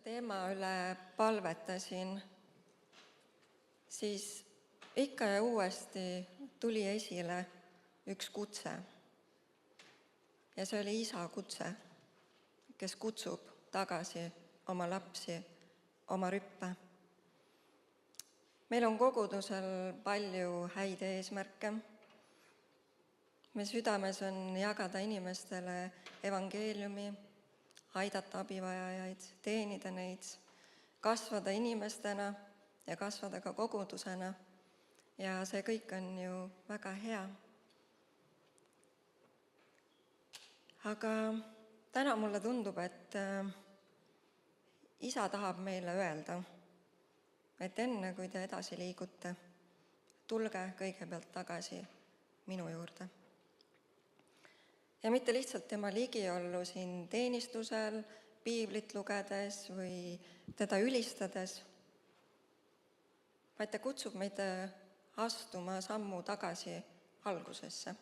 teema üle palvetasin, siis ikka ja uuesti tuli esile üks kutse. Ja see oli isa kutse, kes kutsub tagasi oma lapsi, oma rüppe. Meil on kogudusel palju häid eesmärke. Me südames on jagada inimestele evangeeliumi, aidata abivajajaid, teenida neid, kasvada inimestena ja kasvada ka kogudusena. Ja see kõik on ju väga hea. Aga täna mulle tundub, et isa tahab meile öelda, et enne kui te edasi liigute, tulge kõigepealt tagasi minu juurde. Ja mitte lihtsalt tema ligiollu siin teenistusel, piiblit lugedes või teda ülistades, vaid ta kutsub meid astuma sammu tagasi algusesse.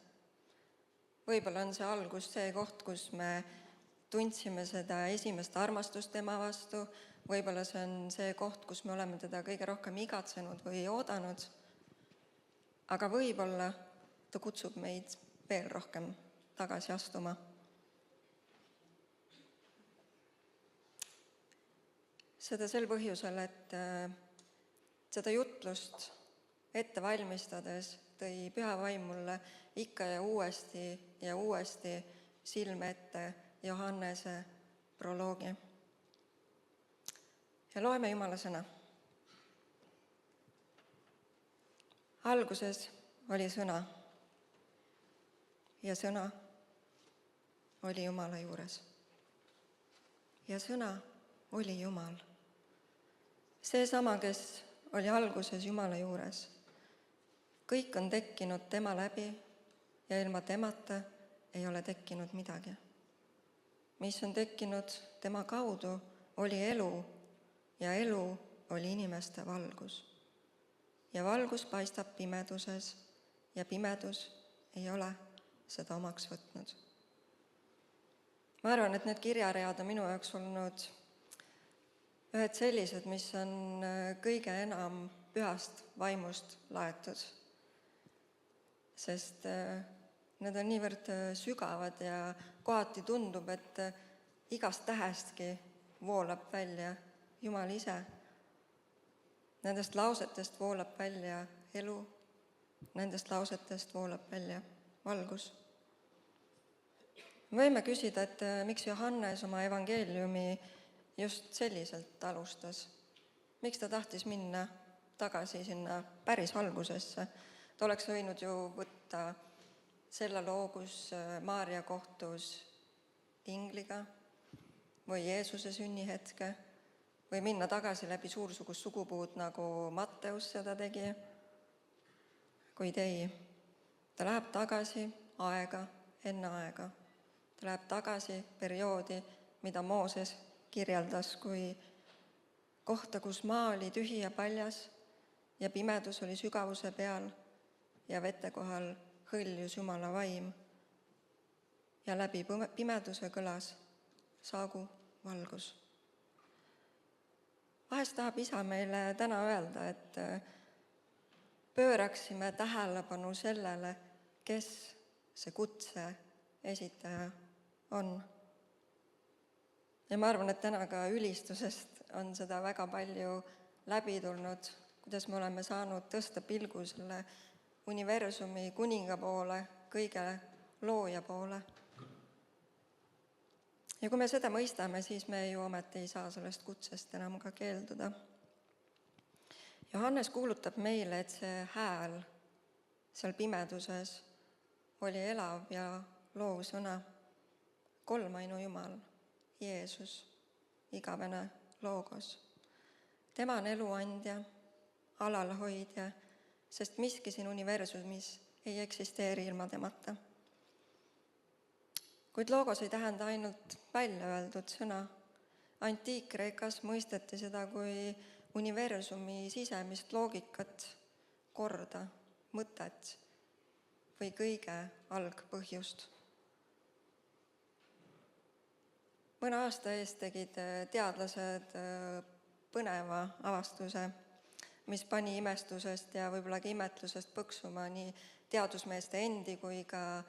Võib-olla on see algus see koht, kus me tundsime seda esimest armastust tema vastu, võib-olla see on see koht, kus me oleme teda kõige rohkem igatsenud või oodanud, aga võib-olla ta kutsub meid veel rohkem tagasi astuma. Seda sel põhjusel, et seda jutlust ette valmistades tõi Püha Vaim mulle ikka ja uuesti silme ette Johannese proloogi. Ja loeme Jumala sõna. Alguses oli sõna ja sõna oli Jumala juures. Ja sõna oli Jumal. Seesama, kes oli alguses Jumala juures. Kõik on tekkinud tema läbi ja ilma temata ei ole tekkinud midagi. Mis on tekkinud tema kaudu, oli elu ja elu oli inimeste valgus. Ja valgus paistab pimeduses ja pimedus ei ole seda omaks võtnud. Ma arvan, et need kirjaread on minu jaoks olnud ühed sellised, mis on kõige enam pühast vaimust laetud. Sest need on niivõrd sügavad ja kohati tundub, et igast tähestki voolab välja Jumal ise. Nendest lausetest voolab välja elu, nendest lausetest voolab välja valgus. Võime küsida, et miks Johannes oma evangeeliumi just selliselt alustas. Miks ta tahtis minna tagasi sinna päris algusesse? Ta oleks võinud ju võtta selle loo, kus Maarja kohtus ingliga või Jeesuse sünnihetke või minna tagasi läbi suursugust sugupuud, nagu Matteus seda tegi. Kuid ei, ta läheb tagasi aega, enne aega. Ta läheb tagasi perioodi, mida Mooses kirjeldas kui kohta, kus maa oli tühi ja paljas ja pimedus oli sügavuse peal ja vete kohal hõljus Jumala vaim. Ja läbi pimeduse kõlas saagu valgus. Vahest tahab isa meile täna öelda, et pööraksime tähelepanu sellele, kes see kutse esitaja on. Ja ma arvan, et täna ka ülistusest on seda väga palju läbi tulnud, kuidas me oleme saanud tõsta pilgu selle universumi kuninga poole, kõige looja poole. Ja kui me seda mõistame, siis me ju ometi ei saa sellest kutsest enam ka keelduda. Johannes kuulutab meile, et see hääl seal pimeduses oli elav ja loov sõna, kolmainu Jumal, Jeesus, igavene loogos. Tema on eluandja, alalhoidja, sest miski siin universumis ei eksisteeri ilma temata. Kuid loogos ei tähenda ainult välja öeldud sõna. Antiik-Kreekas mõisteti seda kui universumi sisemist loogikat, korda, mõtet või kõige algpõhjust. Mõne aasta eest tegid teadlased põneva avastuse, mis pani imestusest ja võib-olla ka imetlusest põksuma nii teadusmeeste endi kui ka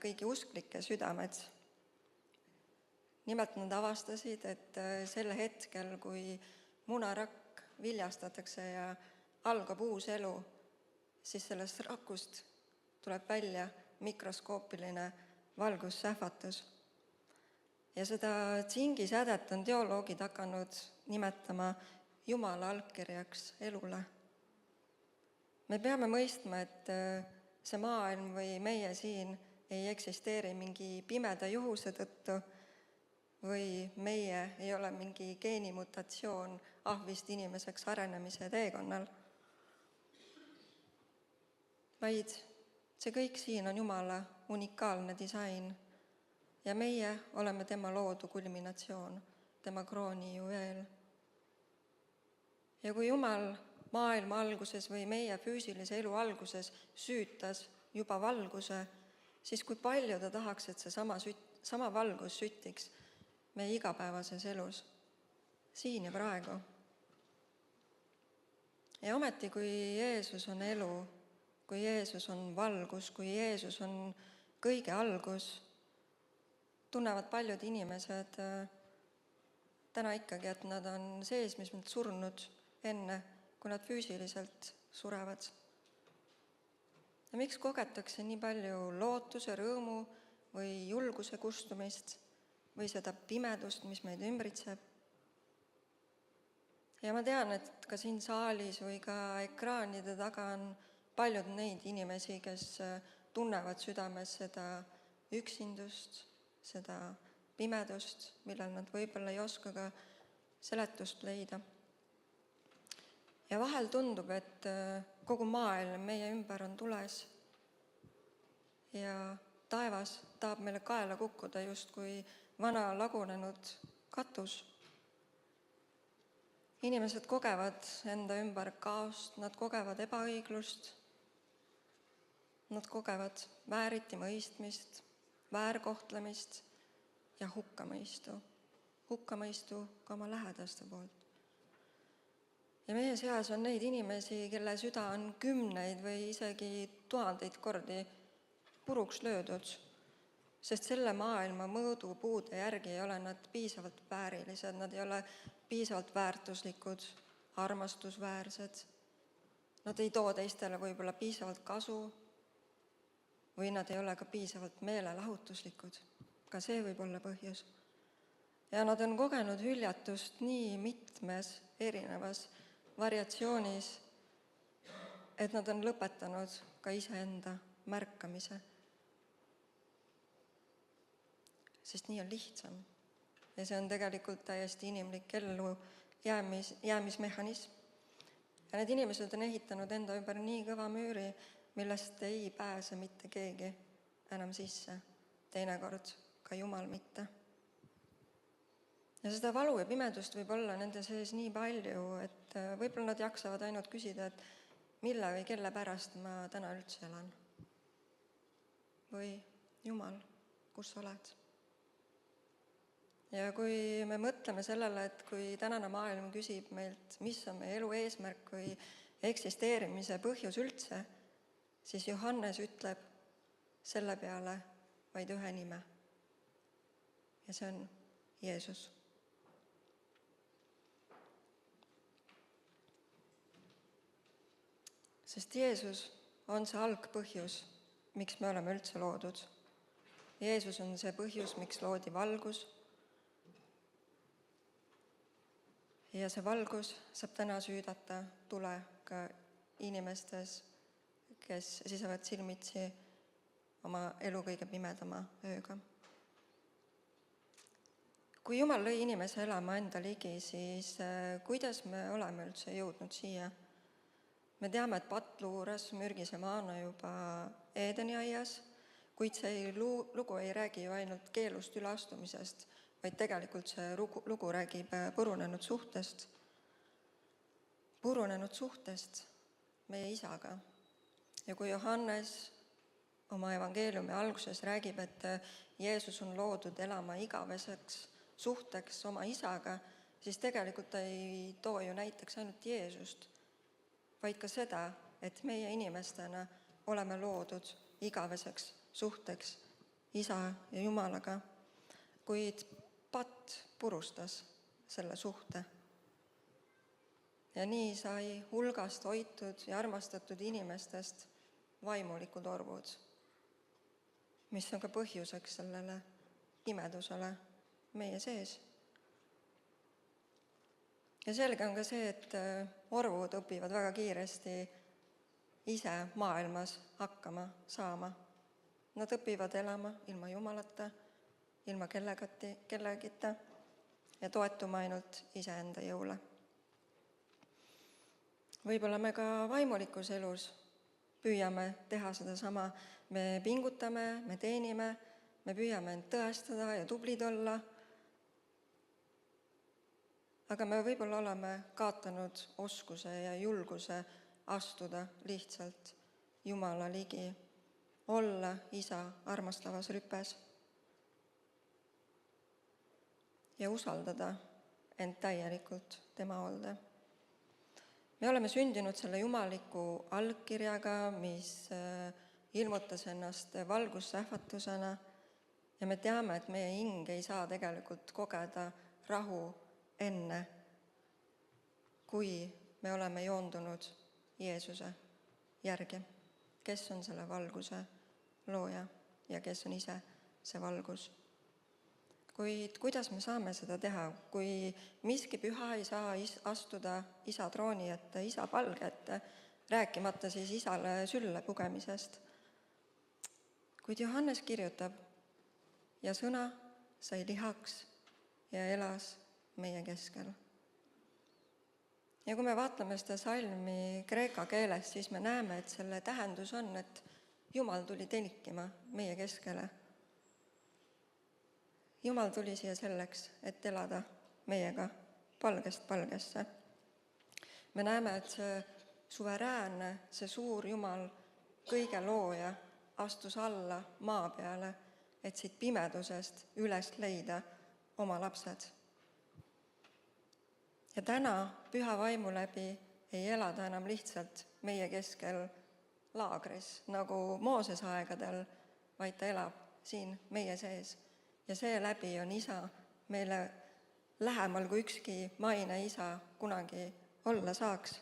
kõigi usklike südamed. Nimelt nad avastasid, et sel hetkel, kui munarakk viljastatakse ja algab uus elu, siis sellest rakust tuleb välja mikroskoopiline valgussähvatus. Ja seda tsingisädet on teoloogid hakanud nimetama Jumala allkirjaks elule. Me peame mõistma, et see maailm või meie siin ei eksisteeri mingi pimeda juhuse tõttu või meie ei ole mingi geenimutatsioon ahvist inimeseks arenemise teekonnal, vaid see kõik siin on Jumala unikaalne disain ja meie oleme tema loodu kulminatsioon, tema krooni juveel. Ja kui Jumal maailma alguses või meie füüsilise elu alguses süütas juba valguse, siis kui palju ta tahaks, et see sama valgus süttiks meie igapäevases elus, siin ja praegu. Ja ometi, kui Jeesus on elu, kui Jeesus on valgus, kui Jeesus on kõige algus, tunnevad paljud inimesed täna ikkagi, et nad on seesmised surnud enne, kui nad füüsiliselt surevad. Ja miks kogetakse nii palju lootuse, rõõmu või julguse kustumist või seda pimedust, mis meid ümbritseb? Ja ma tean, et ka siin saalis või ka ekraanide taga on paljud neid inimesi, kes tunnevad südames seda üksindust, seda pimedust, millel nad võib-olla ei oska ka seletust leida. Ja vahel tundub, et kogu maailm meie ümber on tules ja taevas tahab meile kaela kukkuda justkui vana lagunenud katus. Inimesed kogevad enda ümber kaost, nad kogevad ebaõiglust, nad kogevad vääriti mõistmist, väärkohtlemist ja hukkamõistu ka oma lähedaste poolt. Ja meie seas on neid inimesi, kelle süda on 10 või isegi 1000 kordi puruks löödud, sest selle maailma mõõdupuude järgi ei ole nad piisavalt väärilised, nad ei ole piisavalt väärtuslikud, armastusväärsed, nad ei too teistele võib-olla piisavalt kasu või nad ei ole ka piisavalt meelelahutuslikud, ka see võib olla põhjus. Ja nad on kogenud hüljatust nii mitmes erinevas variatsioonis, et nad on lõpetanud ka iseenda märkamise. Sest nii on lihtsam. Ja see on tegelikult täiesti inimlik ellu jäämismehhanism. Ja need inimesed on ehitanud enda ümber nii kõva müüri, millest ei pääse mitte keegi enam sisse, teinekord ka Jumal mitte. Ja seda valu ja pimedust võib olla nende sees nii palju, et võib-olla nad jaksavad ainult küsida, et mille või kelle pärast ma täna üldse elan. Või Jumal, kus sa oled? Ja kui me mõtleme sellele, et kui tänane maailm küsib meilt, mis on meie elu eesmärk või eksisteerimise põhjus üldse, siis Johannes ütleb selle peale vaid ühe nime. Ja see on Jeesus. Sest Jeesus on see algpõhjus, miks me oleme üldse loodud. Jeesus on see põhjus, miks loodi valgus. Ja see valgus saab täna süüdata tule ka inimestes, kes seisavad silmitsi oma elu kõige pimedama ööga. Kui Jumal lõi inimese elama enda ligi, siis kuidas me oleme üldse jõudnud siia? Me teame, et patt luuras mürgise maana juba Eedeni aias, kuid see lugu ei räägi ju ainult keelust üleastumisest, vaid tegelikult see lugu räägib purunenud suhtest meie isaga. Ja kui Johannes oma evangeeliumi alguses räägib, et Jeesus on loodud elama igaveseks suhteks oma isaga, siis tegelikult ta ei too ju näiteks ainult Jeesust, vaid ka seda, et meie inimestena oleme loodud igaveseks suhteks isa ja Jumalaga, kuid patt purustas selle suhte. Ja nii sai hulgast hoitud ja armastatud inimestest vaimulikud orvud, mis on ka põhjuseks sellele pimedusele meie sees. Ja selge on ka see, et orvud õpivad väga kiiresti ise maailmas hakkama saama. Nad õpivad elama ilma Jumalata, ilma kellegita ja toetuma ainult iseenda jõule. Võib-olla me ka vaimulikus elus püüame teha sedasama. Me pingutame, me teenime, me püüame end tõestada ja tublid olla, aga me võib-olla oleme kaotanud oskuse ja julguse astuda lihtsalt Jumala ligi, olla isa armastavas rüpes ja usaldada end täielikult tema hoolde. Me oleme sündinud selle jumaliku allkirjaga, mis ilmutas ennast valgussähvatusena ja me teame, et meie hing ei saa tegelikult kogeda rahu enne, kui me oleme joondunud Jeesuse järgi, kes on selle valguse looja ja kes on ise see valgus. Kuid kuidas me saame seda teha, kui miski püha ei saa astuda isa trooni ette, isa palge ette, rääkimata siis isale sülle pugemisest? Kuid Johannes kirjutab, ja sõna sai lihaks ja elas meie keskel. Ja kui me vaatleme seda salmi kreeka keeles, siis me näeme, et selle tähendus on, et Jumal tuli telkima meie keskele. Jumal tuli siia selleks, et elada meiega palgest palgesse. Me näeme, et see suveräänne, see suur Jumal, kõige looja, astus alla maa peale, et siit pimedusest üles leida oma lapsed. Ja täna püha vaimu läbi ei elada enam lihtsalt meie keskel laagris, nagu Moosese aegadel, vaid ta elab siin meie sees. Ja seeläbi on isa meile lähemal, kui ükski maine isa kunagi olla saaks.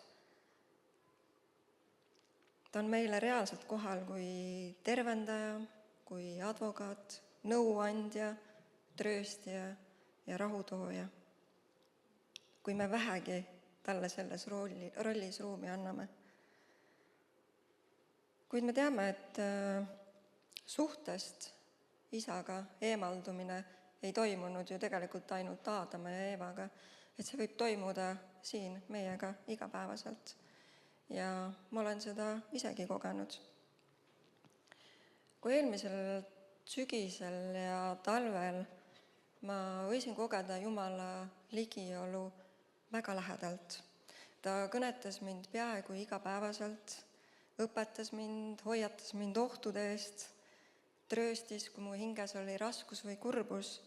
Ta on meile reaalselt kohal kui tervendaja, kui advokaat, nõuandja, trööstja ja rahutooja. Kui me vähegi talle selles rollis ruumi anname. Kuid me teame, et suhtest isaga eemaldumine ei toimunud ju tegelikult ainult Aadama ja Eevaga, et see võib toimuda siin meiega igapäevaselt. Ja ma olen seda isegi kogenud. Kui eelmisel sügisel ja talvel ma võisin kogeda Jumala ligiolu väga lähedalt. Ta kõnetas mind peaaegu igapäevaselt, õpetas mind, hoiatas mind ohtude eest, trööstis, kui mu hinges oli raskus või kurbus.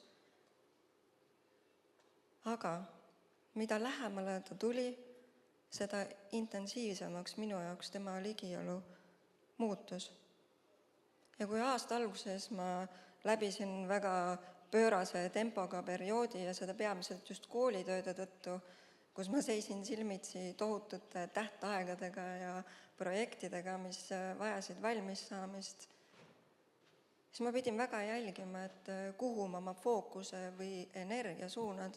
Aga mida lähemale ta tuli, seda intensiivsemaks minu jaoks tema ligiolu muutus. Ja kui aasta alguses ma läbisin väga pöörase tempoga perioodi ja seda peamiselt just koolitööde tõttu, kus ma seisin silmitsi tohutute tähtaegadega ja projektidega, mis vajasid valmis saamist, siis ma pidin väga jälgima, et kuhu ma oma fookuse või energia suunad.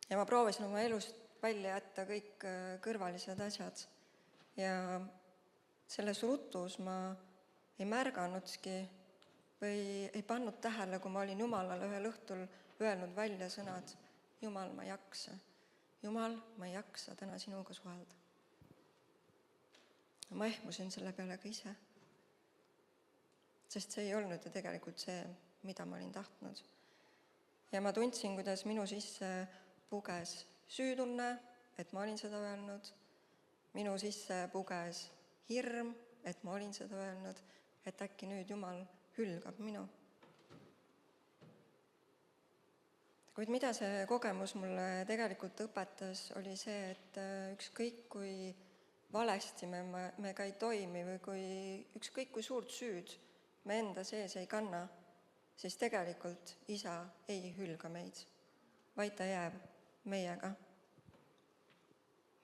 Ja ma proovisin oma elust välja jätta kõik kõrvalised asjad. Ja selles rutus ma ei märganudki või ei pannud tähele, kui ma olin Jumalale ühel õhtul öelnud välja sõnad: Jumal, ma ei jaksa. Jumal, ma ei jaksa täna sinuga suhelda. Ma ehmusin selle peale ka ise. Sest see ei olnud ju tegelikult see, mida ma olin tahtnud. Ja ma tundsin, kuidas minu sisse puges süütunne, et ma olin seda öelnud. Minu sisse puges hirm, et ma olin seda öelnud, et äkki nüüd Jumal hülgab minu. Kuid mida see kogemus mulle tegelikult õpetas, oli see, et ükskõik kui valesti me ka ei toimi või ükskõik kui suurt süüd me enda sees ei kanna, siis tegelikult Isa ei hülga meid, vaid ta jääb meiega.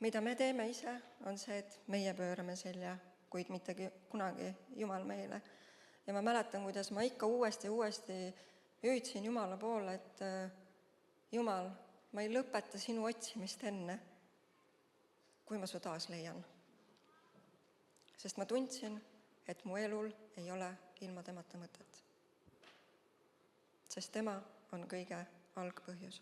Mida me teeme ise, on see, et meie pöörame selja, kuid mitte kunagi Jumal meile. Ja ma mäletan, kuidas ma ikka uuesti ja uuesti hüüdsin Jumala poole, et Jumal, ma ei lõpeta sinu otsimist enne, kui ma su taas leian. Sest ma tundsin, et mu elul ei ole ilma temata mõtet. Sest tema on kõige algpõhjus.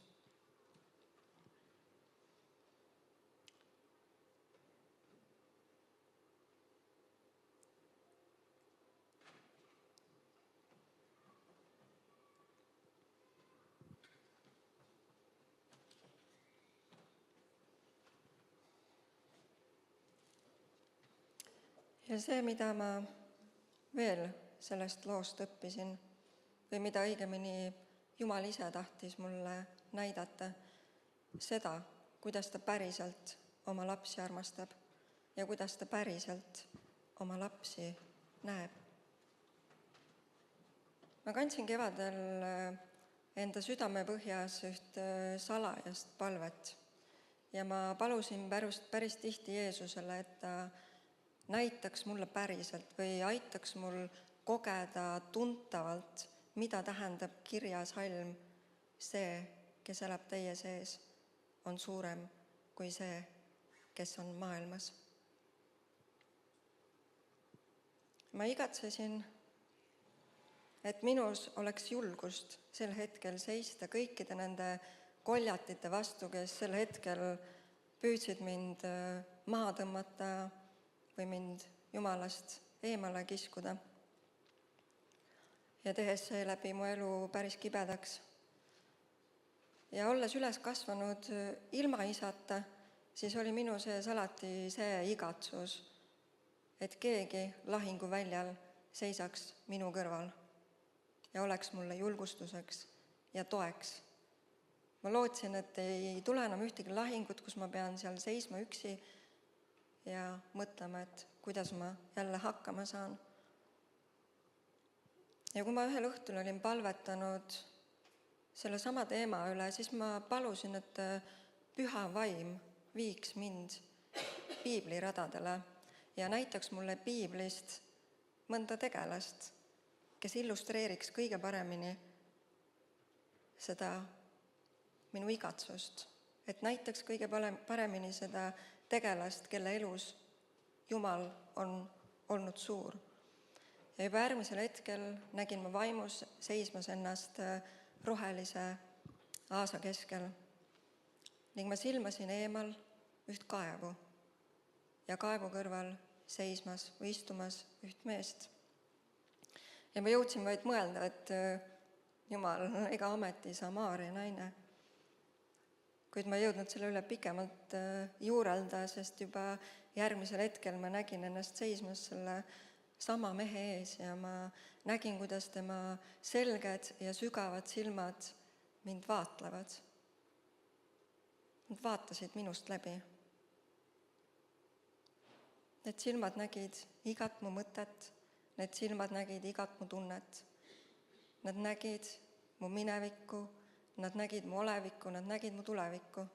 Ja see, mida ma veel sellest loost õppisin või mida õigemini Jumal ise tahtis mulle näidata, seda, kuidas ta päriselt oma lapsi armastab ja kuidas ta päriselt oma lapsi näeb. Ma kandsin kevadel enda südamepõhjas üht salajast palvet ja ma palusin päris tihti Jeesusele, et ta näitaks mulle päriselt või aitaks mul kogeda tuntavalt, mida tähendab kirjasalm, see, kes elab teie sees, on suurem kui see, kes on maailmas. Ma igatsesin, et minus oleks julgust sel hetkel seista kõikide nende koljatite vastu, kes sel hetkel püüdsid mind maha tõmmata või mind Jumalast eemale kiskuda ja tehes seeläbi mu elu päris kibedaks. Ja olles üles kasvanud ilma isata, siis oli minu sees alati see igatsus, et keegi lahinguväljal seisaks minu kõrval ja oleks mulle julgustuseks ja toeks. Ma lootsin, et ei tule enam ühtegi lahingut, kus ma pean seal seisma üksi ja mõtlema, et kuidas ma jälle hakkama saan. Ja kui ma ühel õhtul olin palvetanud selle sama teema üle, siis ma palusin, et püha vaim viiks mind piibliradadele ja näitaks mulle piiblist mõnda tegelast, kes illustreeriks kõige paremini seda minu igatsust, et näitaks kõige paremini seda tegelast, kelle elus Jumal on olnud suur. Ja juba järgmisel hetkel nägin ma vaimus seismas ennast rohelise aasa keskel ning ma silmasin eemal üht kaevu ja kaevu kõrval seismas või istumas üht meest. Ja ma jõudsin vaid mõelda, et Jumal, ega ometi Samaaria naine. Kuid ma ei jõudnud selle üle pikemalt juurelda, sest juba järgmisel hetkel ma nägin ennast seismas selle sama mehe ees ja ma nägin, kuidas tema selged ja sügavad silmad mind vaatlevad. Nad vaatasid minust läbi. Need silmad nägid igat mu mõtet, need silmad nägid igat mu tunnet. Nad nägid mu minevikku, nad nägid mu olevikku, nad nägid mu tulevikku.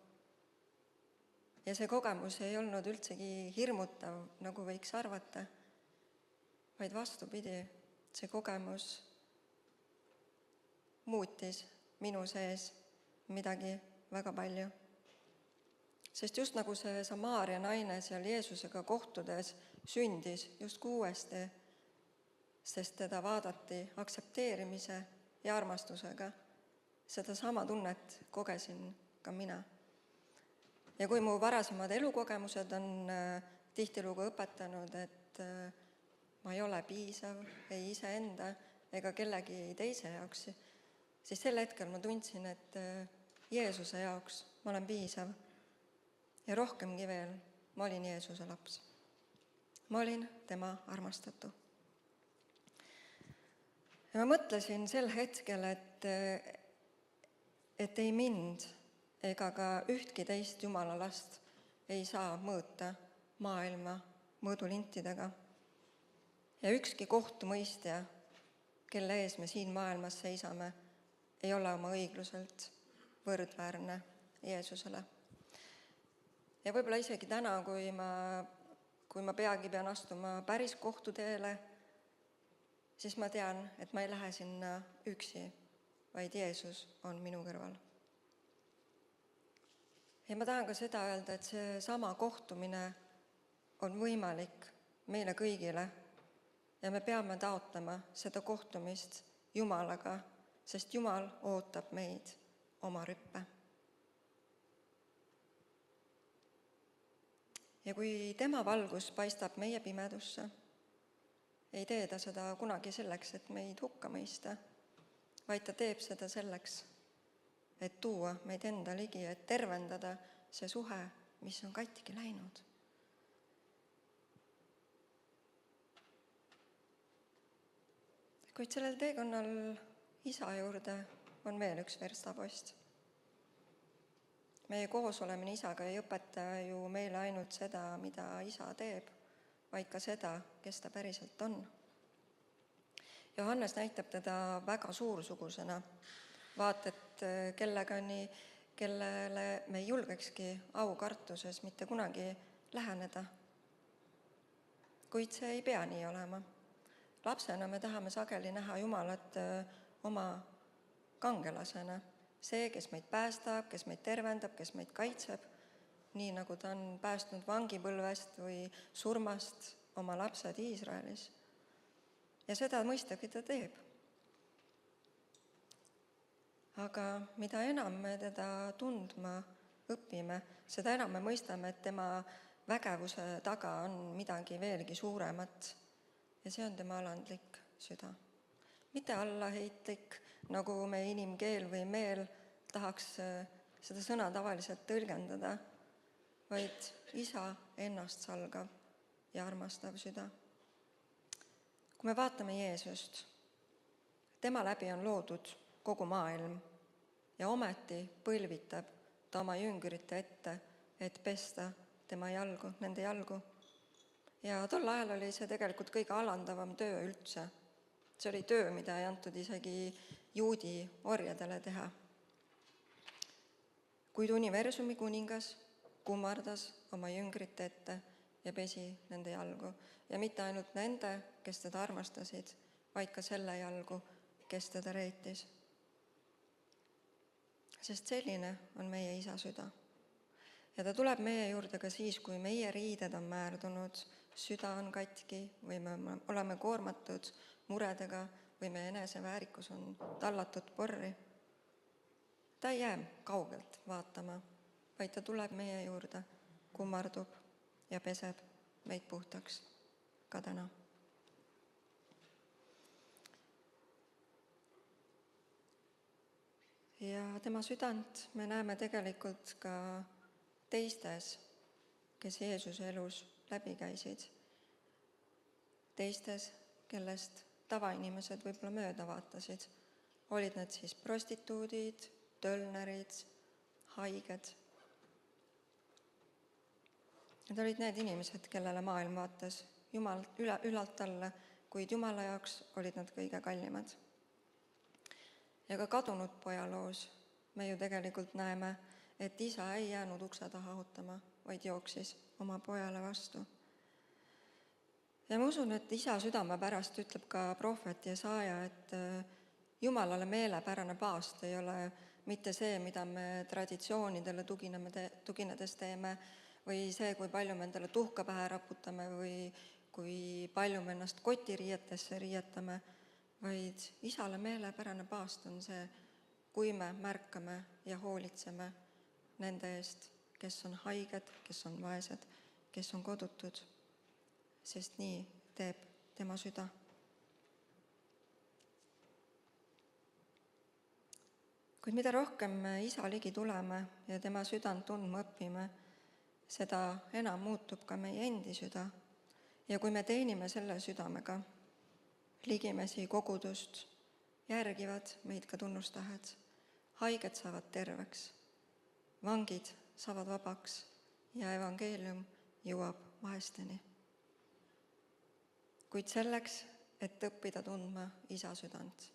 Ja see kogemus ei olnud üldsegi hirmutav, nagu võiks arvata, vaid vastupidi, see kogemus muutis minu sees midagi väga palju. Sest just nagu see Samaaria naine seal Jeesusega kohtudes sündis justkui uuesti, sest teda vaadati aktsepteerimise ja armastusega. Seda sama tunnet kogesin ka mina. Ja kui mu varasemad elukogemused on tihtilugu õpetanud, et ma ei ole piisav ei iseenda ega kellegi teise jaoks, siis sel hetkel ma tundsin, et Jeesuse jaoks ma olen piisav. Ja rohkemgi veel, ma olin Jeesuse laps. Ma olin tema armastatu. Ja ma mõtlesin sel hetkel, et ei mind ega ka ühtki teist Jumala last ei saa mõõta maailma mõõdulintidega. Ja ükski kohtumõistja, kelle ees me siin maailmas seisame, ei ole oma õigluselt võrdväärne Jeesusele. Ja võib-olla isegi täna, kui ma peagi pean astuma päris kohtuteele, siis ma tean, et ma ei lähe sinna üksi, vaid Jeesus on minu kõrval. Ja ma tahan ka seda öelda, et see sama kohtumine on võimalik meile kõigile ja me peame taotlema seda kohtumist Jumalaga, sest Jumal ootab meid oma rüppe. Ja kui tema valgus paistab meie pimedusse, ei tee ta seda kunagi selleks, et meid hukka mõista, vaid ta teeb seda selleks, et tuua meid enda ligi, et tervendada see suhe, mis on katki läinud. Kuid sellel teekonnal isa juurde on veel üks verstapost. Meie koosolemine isaga ei õpeta ju meile ainult seda, mida isa teeb, vaid ka seda, kes ta päriselt on. Johannes näitab teda väga suursugusena, vaat et kellele me ei julgekski aukartuses mitte kunagi läheneda. Kuid see ei pea nii olema. Lapsena me tahame sageli näha Jumalat oma kangelasena, see, kes meid päästab, kes meid tervendab, kes meid kaitseb, nii nagu ta on päästnud vangipõlvest või surmast oma lapsed Iisraelis. Ja seda mõistagi ta teeb. Aga mida enam me teda tundma õpime, seda enam me mõistame, et tema vägevuse taga on midagi veelgi suuremat. Ja see on tema alandlik süda. Mitte allaheitlik, nagu me inimkeel või meel tahaks seda sõna tavaliselt tõlgendada, vaid isa ennast salgav ja armastav süda. Kui me vaatame Jeesust, tema läbi on loodud kogu maailm ja ometi põlvitab ta oma jüngrite ette, et pesta tema jalgu, nende jalgu. Ja tol ajal oli see tegelikult kõige alandavam töö üldse. See oli töö, mida ei antud isegi juudi orjadele teha. Kuid universumi kuningas kummardas oma jüngrite ette ja pesi nende jalgu. Ja mitte ainult nende, kes teda armastasid, vaid ka selle jalgu, kes teda reetis. Sest selline on meie isa süda. Ja ta tuleb meie juurde ka siis, kui meie riided on määrdunud, süda on katki või me oleme koormatud muredega või meie eneseväärikus on tallatud porri. Ta ei jää kaugelt vaatama, vaid ta tuleb meie juurde, kummardub ja peseb meid puhtaks ka täna. Ja tema südant me näeme tegelikult ka teistes, kes Jeesuse elus läbi käisid. Teistes, kellest tavainimesed võib-olla mööda vaatasid. Olid need siis prostituudid, tölnerid, haiged. Need olid need inimesed, kellele maailm vaatas Jumal ülalt alla, kuid Jumala jaoks olid nad kõige kallimad. Ja ka kadunud poja loos me ju tegelikult näeme, et isa ei jäänud ukse taha ootama, vaid jooksis oma pojale vastu. Ja ma usun, et isa südame pärast ütleb ka prohvet Jesaja, et Jumalale meelepärane paast ei ole mitte see, mida me traditsioonidele tuginedes teeme, või see, kui palju me endale tuhka pähe raputame või kui palju me ennast kotiriietesse riietame, vaid isale meelepärane paast on see, kui me märkame ja hoolitseme nende eest, kes on haiged, kes on vaesed, kes on kodutud, sest nii teeb tema süda. Kuid mida rohkem me isa ligi tuleme ja tema südant tundma õpime, seda enam muutub ka meie endi süda. Ja kui me teenime selle südamega, ligimesi kogudust, järgivad meid ka tunnustähed, haiged saavad terveks, vangid saavad vabaks ja evangeelium jõuab vaesteni. Kuid selleks, et õppida tundma isa südant,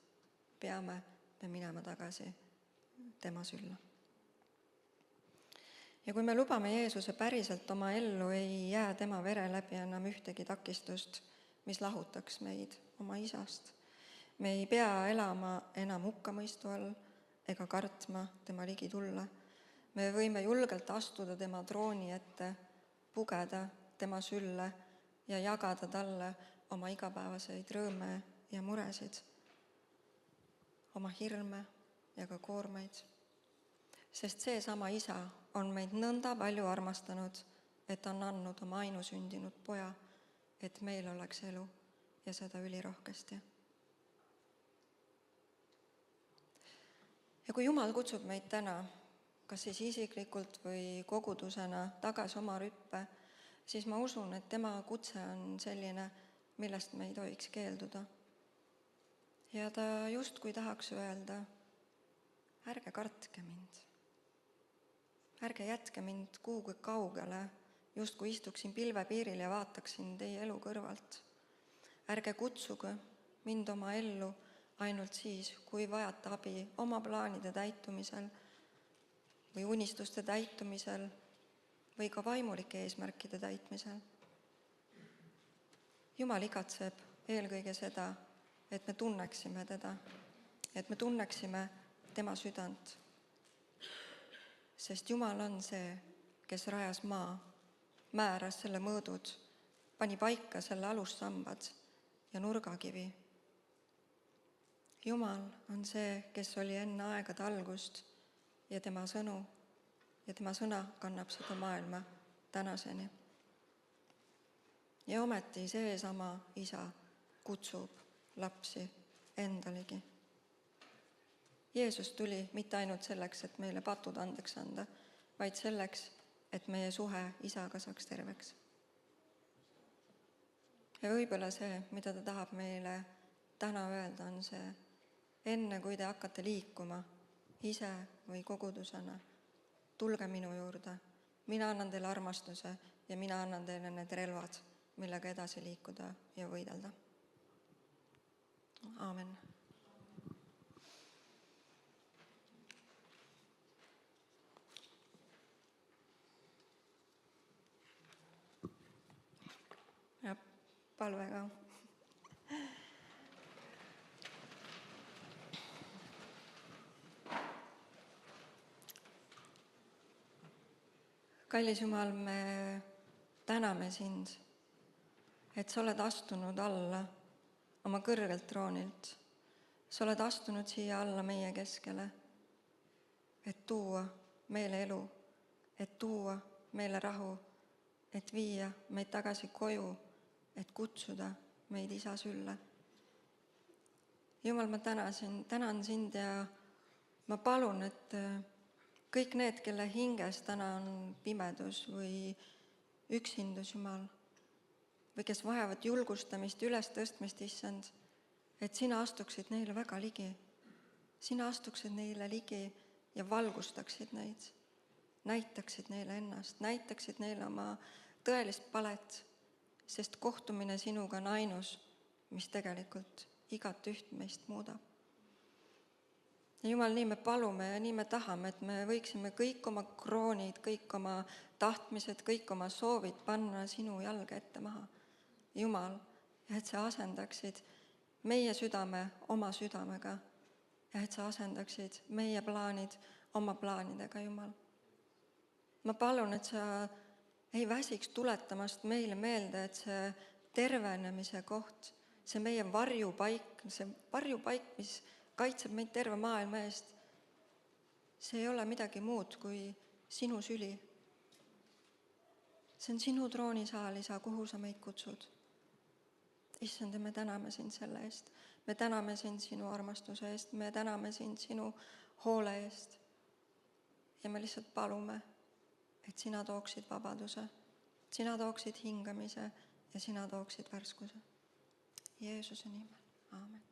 peame me minema tagasi tema sülla. Ja kui me lubame Jeesuse päriselt oma ellu, ei jää tema vere läbi enam ühtegi takistust, mis lahutaks meid oma isast. Me ei pea elama enam hukkamõistu all ega kartma tema ligi tulla. Me võime julgelt astuda tema trooni ette, pugeda tema sülle ja jagada talle oma igapäevaseid rõõme ja muresid, oma hirme ja ka koormeid. Sest seesama isa on meid nõnda palju armastanud, et on andnud oma ainusündinud poja, et meil oleks elu ja seda ülirohkesti. Ja kui Jumal kutsub meid täna, kas siis isiklikult või kogudusena tagasi oma rüppe, siis ma usun, et tema kutse on selline, millest me ei tohiks keelduda. Ja ta justkui tahaks öelda, ärge kartke mind. Ärge jätke mind kuhugi kaugele, justkui istuksin pilvepiiril ja vaataksin teie elu kõrvalt. Ärge kutsuge mind oma ellu ainult siis, kui vajate abi oma plaanide täitumisel või unistuste täitumisel või ka vaimulike eesmärkide täitmisel. Jumal igatseb eelkõige seda, et me tunneksime teda, et me tunneksime tema südant. Sest Jumal on see, kes rajas maa, määras selle mõõdud, pani paika selle alussambad ja nurgakivi. Jumal on see, kes oli enne aegade algust ja tema sõnu ja tema sõna kannab seda maailma tänaseni. Ja ometi seesama isa kutsub lapsi endalegi. Jeesus tuli mitte ainult selleks, et meile patud andeks anda, vaid selleks, et meie suhe isaga saaks terveks. Ja võib-olla see, mida ta tahab meile täna öelda, on see, enne kui te hakkate liikuma ise või kogudusena, tulge minu juurde, mina annan teile armastuse ja mina annan teile need relvad, millega edasi liikuda ja võidelda. Aamen. Ja palve ka. Kallis Jumal, me täname sind, et sa oled astunud alla oma kõrgelt troonilt. Sa oled astunud siia alla meie keskele, et tuua meile elu, et tuua meile rahu, et viia meid tagasi koju, et kutsuda meid isa sülle. Jumal, ma tänan sind ja ma palun, et kõik need, kelle hinges täna on pimedus või üksindus, Jumal, või kes vajavad julgustamist, ülestõstmist, issand, et sina astuksid neile väga ligi. Sina astuksid neile ligi ja valgustaksid neid, näitaksid neile ennast, näitaksid neile oma tõelist palet, sest kohtumine sinuga on ainus, mis tegelikult igat üht meist muudab. Ja Jumal, nii me palume ja nii me tahame, et me võiksime kõik oma kroonid, kõik oma tahtmised, kõik oma soovid panna sinu jalga ette maha. Jumal, et sa asendaksid meie südame oma südamega ja et sa asendaksid meie plaanid oma plaanidega, Jumal. Ma palun, et sa ei väsiks tuletamast meile meelde, et see tervenemise koht, see meie varjupaik, mis kaitseb meid terve maailma eest, see ei ole midagi muud kui sinu süli. See on sinu troonisaal, isa, kuhu sa meid kutsud. Issand, me täname sind selle eest. Me täname sind sinu armastuse eest, me täname sind sinu hoole eest. Ja me lihtsalt palume, et sina tooksid vabaduse, sina tooksid hingamise ja sina tooksid värskuse. Jeesuse nimel. Aamen.